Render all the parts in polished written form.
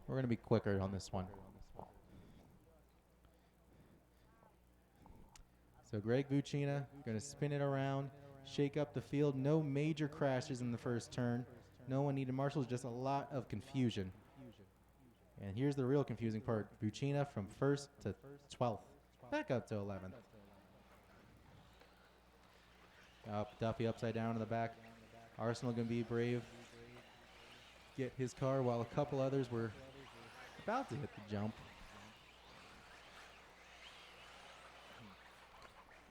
We're going to be quicker on this one. So Greg VUCINA going to spin it around, shake up the field. No major crashes in the first turn. No one needed marshals, just a lot of confusion. And here's the real confusing part. VUCINA from 1st to 12th. Back up to 11th. Up, Duffy upside down in the back. Arsenal going to be brave. Get his car while a couple others were about to hit the jump.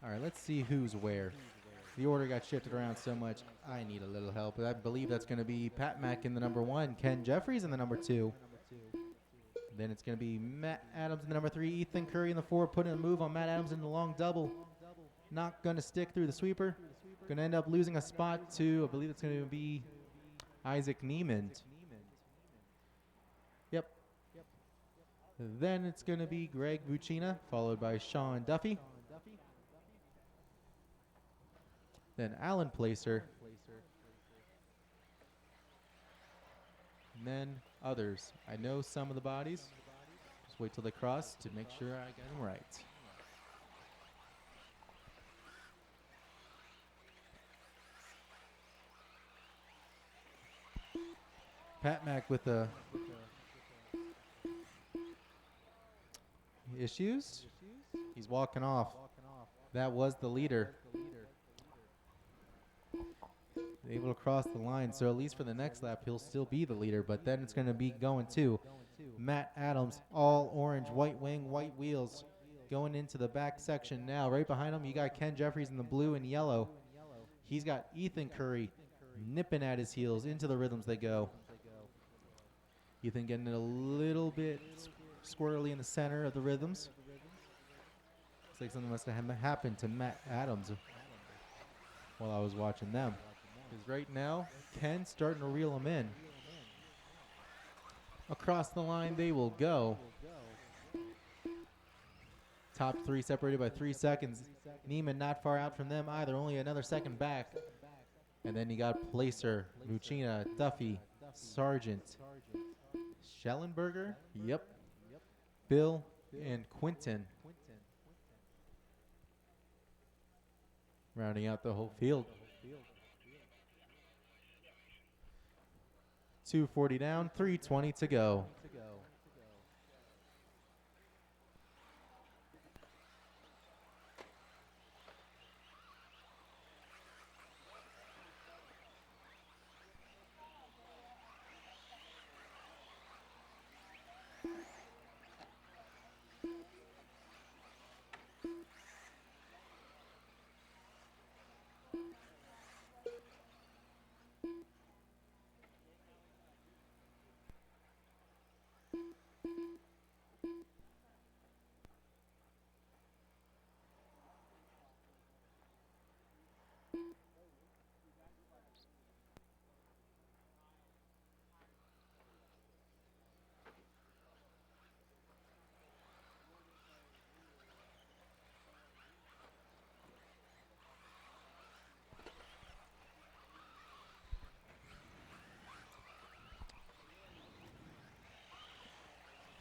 All right, let's see who's where. The order got shifted around so much, I need a little help. I believe that's going to be Pat Mack in the number 1, Ken Jeffries in the number 2. Then it's going to be Matt Adams in the number 3, Ethan Curry in the 4, putting a move on Matt Adams in the long double. Not going to stick through the sweeper. Going to end up losing a spot to, I believe it's going to be Isaac NEIMOND. Yep. Then it's going to be Greg VUCINA, followed by SHAUN Duffy. Then Alan Placer. And then others. I know some of the bodies. Just wait till they cross to make sure I get them right. Pat Mack with the issues. He's walking off. That was the leader. Able to cross the line, so at least for the next lap he'll still be the leader, but then it's going to be going to Matt Adams, all orange, white wing, white wheels, going into the back section now. Right behind him you got Ken Jeffries in the blue and yellow. He's got Ethan Curry nipping at his heels. Into the rhythms they go. Ethan getting a little bit squirrely in the center of the rhythms. Looks like something must have happened to Matt Adams while I was watching them. Because right now, Ken's starting to reel him in. Across the line they will go. Top 3 separated by 3 seconds. NEIMOND not far out from them either, only another second back. And then you got Placer, VUCINA, Duffy, Sargent, Schellenberger, yep, Bill, and Quinton. Rounding out the whole field. 240 down, 320 to go.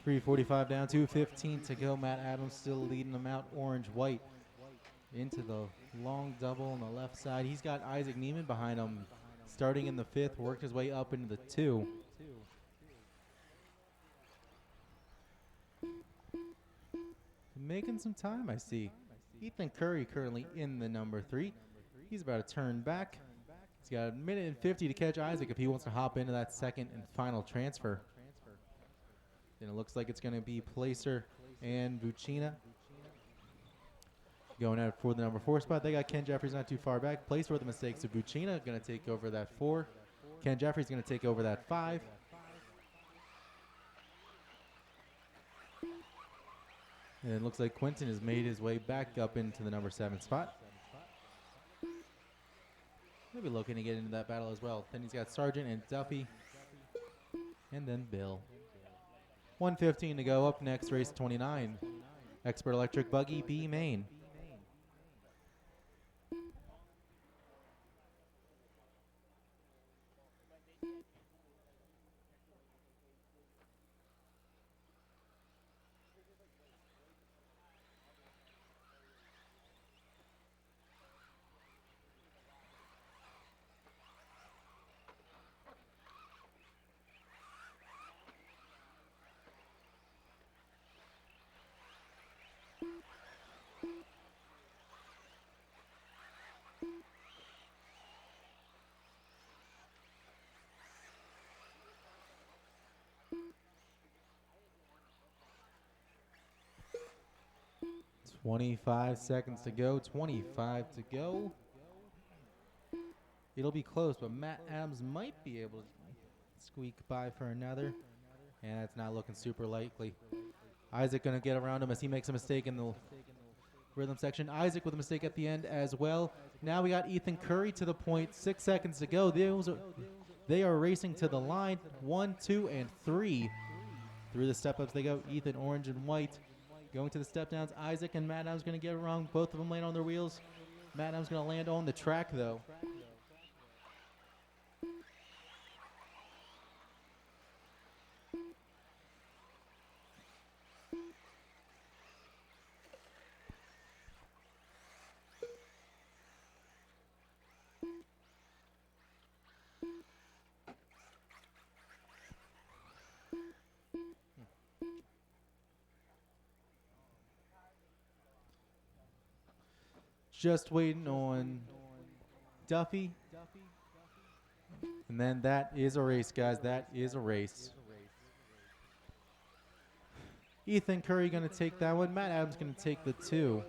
.345 down, 2:15 to go. Matt Adams still leading them out, orange, white. Into the long double on the left side. He's got Isaac NEIMOND behind him, starting in the 5th, worked his way up into the 2. Making some time, I see. Ethan Curry currently in the number 3. He's about to turn back. He's got a minute and 50 to catch Isaac if he wants to hop into that second and final transfer. Then it looks like it's going to be Placer and VUCINA going out for the number 4 spot. They got Ken Jeffries not too far back. Placer with the mistakes of VUCINA going to take over that 4. Ken Jeffries going to take over that 5. And it looks like Quinton has made his way back up into the number 7 spot. He'll be looking to get into that battle as well. Then he's got Sargent and Duffy. And then Bill. 1:15 to go. Up next, race 29. Expert Electric Buggy B main. 25 seconds to go. 25 to go. It'll be close, but Matt Adams might be able to squeak by for another. And it's not looking super likely. Isaac going to get around him as he makes a mistake in the rhythm section. Isaac with a mistake at the end as well. Now we got Ethan Curry to the point. 6 seconds to go. They are racing to the line. 1, 2, and 3. Through the step-ups they go. Ethan, orange and white. Going to the step-downs. Isaac and Matt Adams going to get it wrong. Both of them land on their wheels. Matt Adams going to land on the track, though. Just waiting on Duffy. And then that is a race, guys. That is a race. Ethan Curry going to take that one. Matt Adams going to take the 2.